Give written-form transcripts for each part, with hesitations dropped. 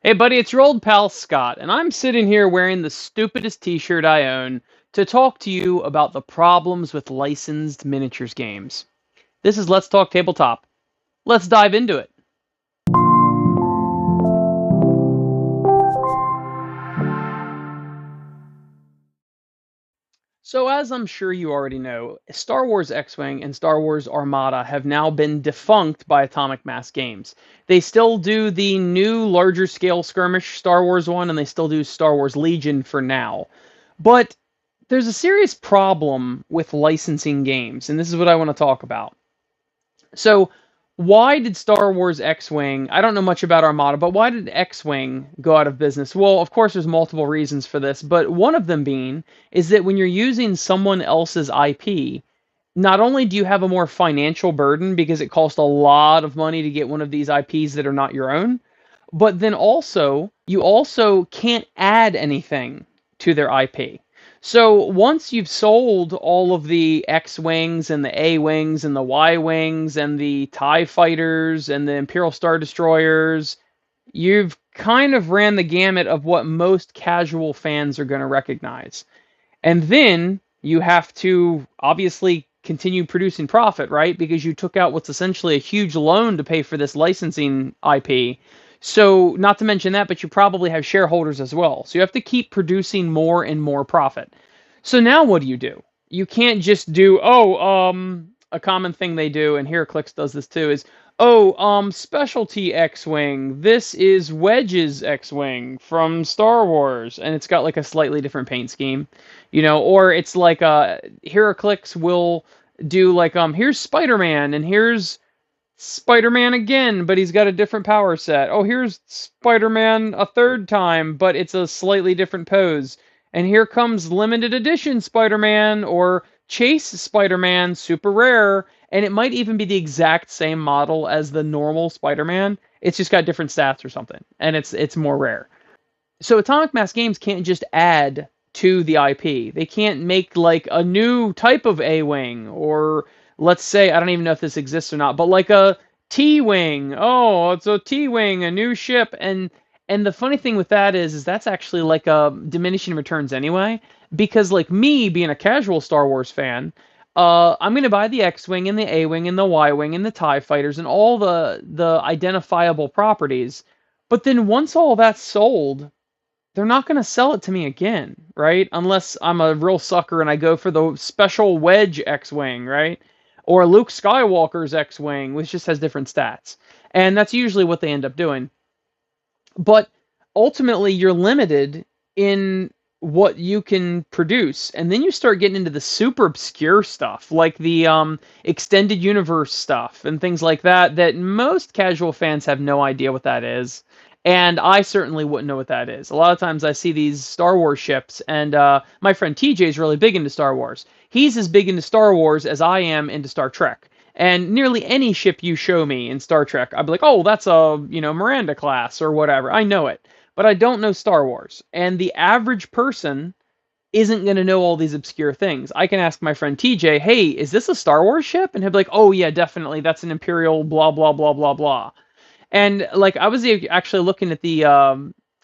Hey, buddy, it's your old pal Scott, and I'm sitting here wearing the stupidest t shirt I own to talk to you about the problems with licensed miniatures games. This is Let's Talk Tabletop. Let's dive into it. So, as I'm sure you already know, Star Wars X Wing and Star Wars Armada have now been defunct by Atomic Mass Games. They still do the new larger scale skirmish Star Wars one, and they still do Star Wars Legion for now. But there's a serious problem with licensing games, and this is what I want to talk about. So, why did Star Wars X-Wing, I don't know much about Armada, but why did X-Wing go out of business? Well, of course, there's multiple reasons for this, but one of them being is that when you're using someone else's IP, not only do you have a more financial burden because it costs a lot of money to get one of these IPs that are not your own, but then also, you also can't add anything to their IP. So once you've sold all of the X Wings and the A Wings and the Y Wings and the TIE Fighters and the Imperial Star Destroyers, you've kind of ran the gamut of what most casual fans are going to recognize. And then you have to obviously continue producing profit, right? Because you took out what's essentially a huge loan to pay for this licensing IP. So, not to mention that, but you probably have shareholders as well. So, you have to keep producing more and more profit. So, now what do? You can't just do, a common thing they do, and HeroClix does this too, is, specialty X-Wing. This is Wedge's X-Wing from Star Wars. And it's got like a slightly different paint scheme, or it's like HeroClix will do like, here's Spider-Man, and here's Spider-Man again, but he's got a different power set. Oh, here's Spider-Man a third time, but it's a slightly different pose. And here comes limited edition Spider-Man or Chase Spider-Man, super rare, and it might even be the exact same model as the normal Spider-Man. It's just got different stats or something, and it's more rare. So Atomic Mass Games can't just add to the IP. They can't make like a new type of A-Wing, or let's say, I don't even know if this exists or not, but like a T-Wing. Oh, it's a T-Wing, a new ship. And the funny thing with that is that's actually like a diminishing returns anyway, because like me being a casual Star Wars fan, I'm gonna buy the X-Wing and the A-Wing and the Y-Wing and the TIE Fighters and all the identifiable properties. But then once all that's sold, they're not going to sell it to me again, right? Unless I'm a real sucker and I go for the special Wedge X-Wing, right? Or Luke Skywalker's X-Wing, which just has different stats. And that's usually what they end up doing. But ultimately, you're limited in what you can produce. And then you start getting into the super obscure stuff, like the extended universe stuff and things like that, that most casual fans have no idea what that is. And I certainly wouldn't know what that is. A lot of times I see these Star Wars ships, and my friend TJ is really big into Star Wars. He's as big into Star Wars as I am into Star Trek. And nearly any ship you show me in Star Trek, I'd be like, oh, that's a, Miranda class or whatever. I know it. But I don't know Star Wars. And the average person isn't going to know all these obscure things. I can ask my friend TJ, hey, is this a Star Wars ship? And he'll be like, oh, yeah, definitely. That's an Imperial blah, blah, blah, blah, blah. And like I was actually looking at the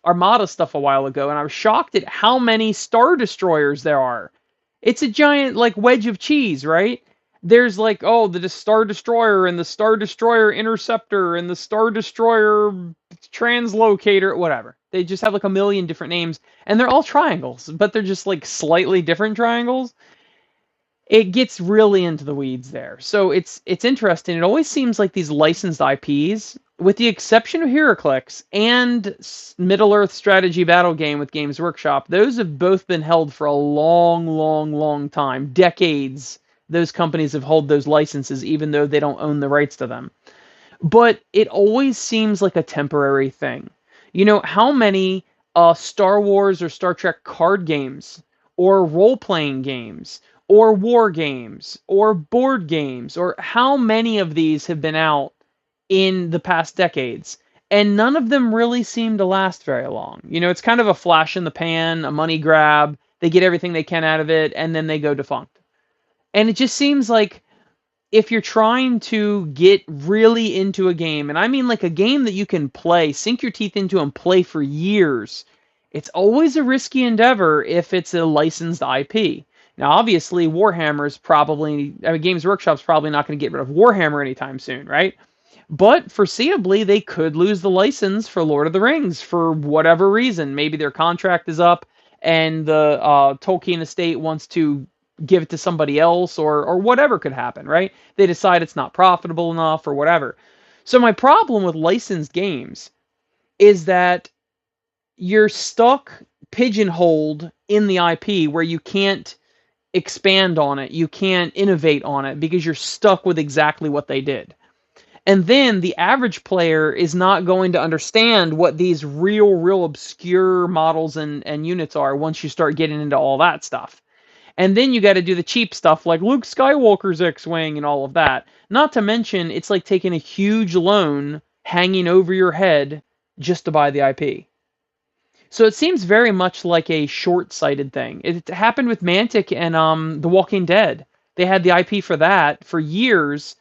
Armada stuff a while ago, and I was shocked at how many Star Destroyers there are. It's a giant like wedge of cheese, right? There's like, oh, the Star Destroyer and the Star Destroyer Interceptor and the Star Destroyer Translocator, whatever. They just have like a million different names, and they're all triangles, but they're just like slightly different triangles. It gets really into the weeds there. So it's interesting. It always seems like these licensed IPs, with the exception of HeroClix and Middle Earth Strategy Battle Game with Games Workshop, those have both been held for a long, long, long time. Decades, those companies have held those licenses, even though they don't own the rights to them. But it always seems like a temporary thing. How many Star Wars or Star Trek card games or role-playing games or war games or board games, or how many of these have been out in the past decades? And none of them really seem to last very long. It's kind of a flash in the pan, a money grab. They get everything they can out of it, and then they go defunct. And it just seems like if you're trying to get really into a game, and I mean like a game that you can play, sink your teeth into and play for years, it's always a risky endeavor if it's a licensed IP. Now, obviously, Warhammer's probably, I mean, Games Workshop's probably not going to get rid of Warhammer anytime soon, right? But foreseeably, they could lose the license for Lord of the Rings for whatever reason. Maybe their contract is up and the Tolkien estate wants to give it to somebody else, or whatever could happen, right? They decide it's not profitable enough or whatever. So my problem with licensed games is that you're stuck pigeonholed in the IP where you can't expand on it, you can't innovate on it because you're stuck with exactly what they did. And then the average player is not going to understand what these real obscure models and units are once you start getting into all that stuff. And then you got to do the cheap stuff like Luke Skywalker's X-Wing and all of that. Not to mention, it's like taking a huge loan hanging over your head just to buy the IP. So it seems very much like a short-sighted thing. It happened with Mantic and The Walking Dead. They had the IP for that for years,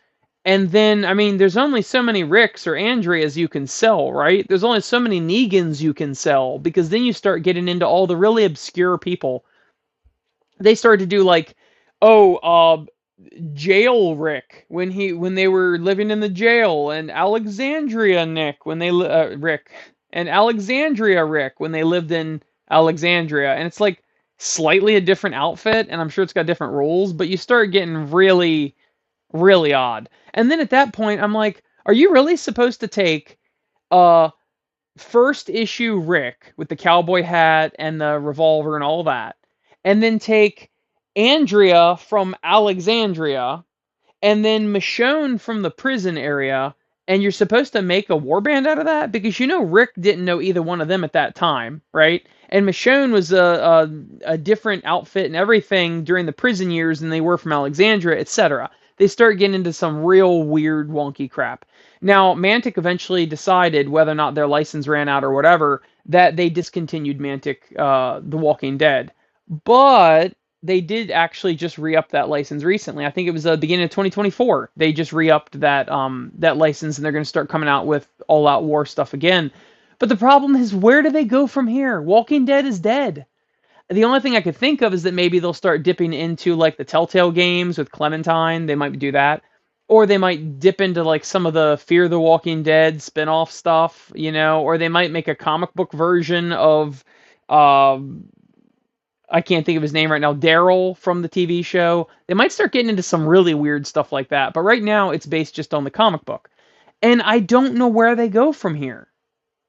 and then, I mean, there's only so many Ricks or Andreas you can sell, right? There's only so many Negans you can sell, because then you start getting into all the really obscure people. They started to do like, Jail Rick when they were living in the jail, and Alexandria Nick when they Rick and Alexandria Rick when they lived in Alexandria, and it's like slightly a different outfit, and I'm sure it's got different rules, but you start getting really odd. And then at that point, I'm like, are you really supposed to take first issue Rick with the cowboy hat and the revolver and all that, and then take Andrea from Alexandria, and then Michonne from the prison area, and you're supposed to make a warband out of that? Because you know Rick didn't know either one of them at that time, right? And Michonne was a different outfit and everything during the prison years than they were from Alexandria, etc. They start getting into some real weird, wonky crap. Now, Mantic eventually decided, whether or not their license ran out or whatever, that they discontinued Mantic, The Walking Dead. But they did actually just re-up that license recently. I think it was the beginning of 2024. They just re-upped that that license, and they're going to start coming out with all-out war stuff again. But the problem is, where do they go from here? Walking Dead is dead. The only thing I could think of is that maybe they'll start dipping into like the Telltale games with Clementine. They might do that. Or they might dip into like some of the Fear the Walking Dead spin-off stuff, you know, or they might make a comic book version of I can't think of his name right now, Daryl from the TV show. They might start getting into some really weird stuff like that. But right now it's based just on the comic book. And I don't know where they go from here.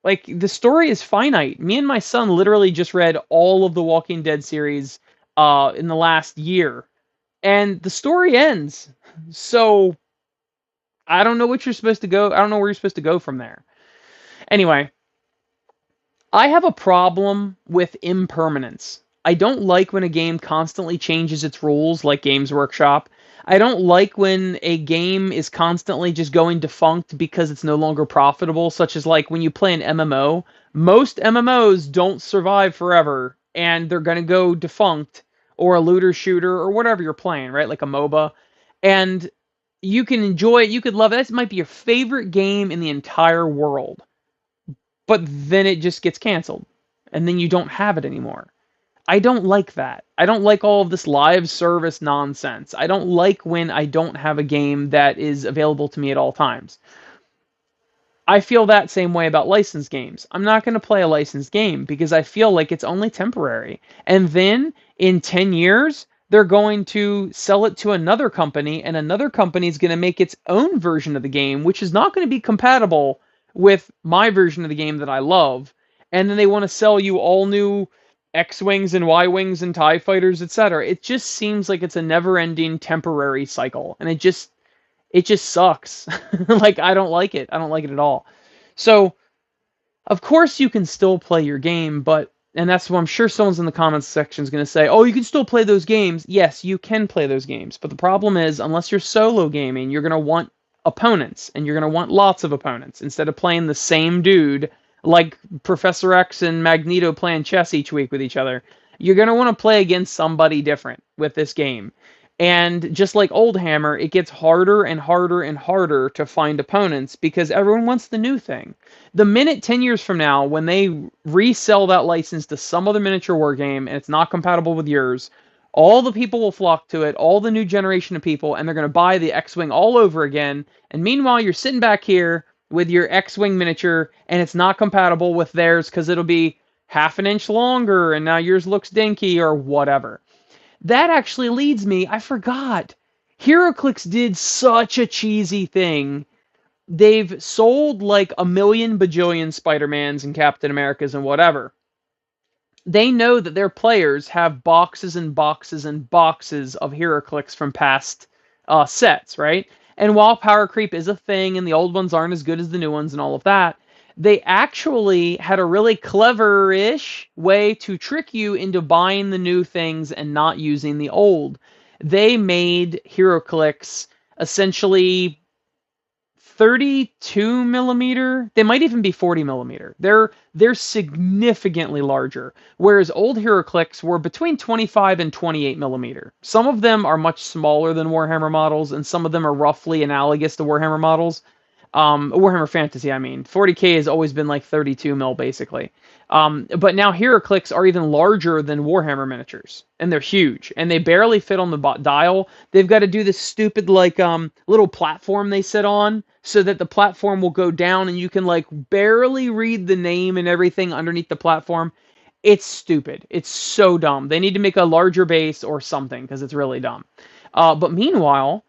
Like, the story is finite. Me and my son literally just read all of the Walking Dead series in the last year. And the story ends. So, I don't know what you're supposed to go. I don't know where you're supposed to go from there. Anyway, I have a problem with impermanence. I don't like when a game constantly changes its rules, like Games Workshop. I don't like when a game is constantly just going defunct because it's no longer profitable, such as like when you play an MMO. Most MMOs don't survive forever, and they're going to go defunct, or a looter shooter, or whatever you're playing, right? Like a MOBA. And you can enjoy it, you could love it. That might be your favorite game in the entire world. But then it just gets canceled, and then you don't have it anymore. I don't like that. I don't like all of this live service nonsense. I don't like when I don't have a game that is available to me at all times. I feel that same way about licensed games. I'm not going to play a licensed game because I feel like it's only temporary. And then in 10 years, they're going to sell it to another company, and another company is going to make its own version of the game, which is not going to be compatible with my version of the game that I love. And then they want to sell you all new X-Wings and Y-Wings and TIE Fighters, etc. It just seems like it's a never-ending temporary cycle. And it just sucks. Like, I don't like it. I don't like it at all. So, of course you can still play your game, but, and that's what I'm sure someone's in the comments section is going to say, oh, you can still play those games. Yes, you can play those games. But the problem is, unless you're solo gaming, you're going to want opponents, and you're going to want lots of opponents, instead of playing the same dude like Professor X and Magneto playing chess each week with each other. You're going to want to play against somebody different with this game. And just like Old Hammer, it gets harder and harder and harder to find opponents because everyone wants the new thing. The minute 10 years from now, when they resell that license to some other miniature war game and it's not compatible with yours, all the people will flock to it, all the new generation of people, and they're going to buy the X-Wing all over again. And meanwhile, you're sitting back here with your X-Wing miniature and it's not compatible with theirs because it'll be half an inch longer and now yours looks dinky or whatever. That actually leads me, I forgot. HeroClix did such a cheesy thing. They've sold like a million bajillion Spider-Mans and Captain Americas and whatever. They know that their players have boxes and boxes and boxes of HeroClix from past sets, right? And while power creep is a thing and the old ones aren't as good as the new ones and all of that, they actually had a really clever-ish way to trick you into buying the new things and not using the old. They made HeroClix essentially 32 millimeter. They might even be 40 millimeter. They're significantly larger, whereas old HeroClix were between 25 and 28 millimeter. Some of them are much smaller than Warhammer models, and some of them are roughly analogous to Warhammer models. Warhammer Fantasy, I mean. 40K has always been like 32 mil, basically. But now HeroClix are even larger than Warhammer miniatures, and they're huge, and they barely fit on the dial. They've got to do this stupid, like, little platform they sit on, so that the platform will go down, and you can, like, barely read the name and everything underneath the platform. It's stupid. It's so dumb. They need to make a larger base or something, because it's really dumb. But meanwhile,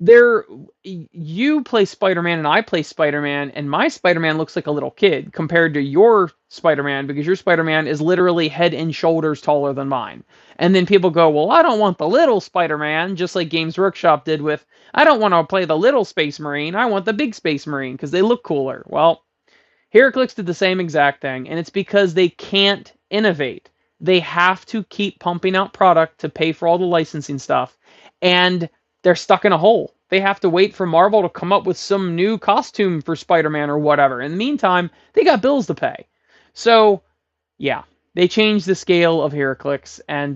you play Spider-Man and I play Spider-Man, and my Spider-Man looks like a little kid compared to your Spider-Man, because your Spider-Man is literally head and shoulders taller than mine. And then people go, well, I don't want the little Spider-Man, just like Games Workshop did with, I don't want to play the little Space Marine, I want the big Space Marine, because they look cooler. Well, HeroClix did the same exact thing, and it's because they can't innovate. They have to keep pumping out product to pay for all the licensing stuff, and they're stuck in a hole. They have to wait for Marvel to come up with some new costume for Spider-Man or whatever. In the meantime, they got bills to pay. So, yeah, they changed the scale of HeroClix, and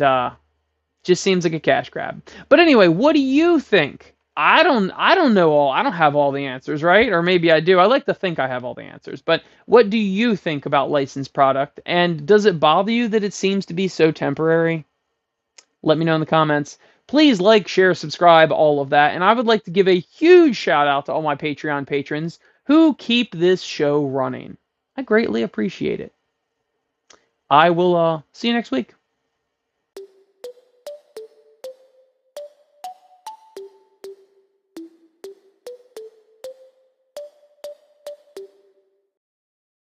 just seems like a cash grab. But anyway, what do you think? I don't know all. I don't have all the answers, right? Or maybe I do. I like to think I have all the answers. But what do you think about licensed product? And does it bother you that it seems to be so temporary? Let me know in the comments. Please like, share, subscribe, all of that. And I would like to give a huge shout out to all my Patreon patrons who keep this show running. I greatly appreciate it. I will see you next week.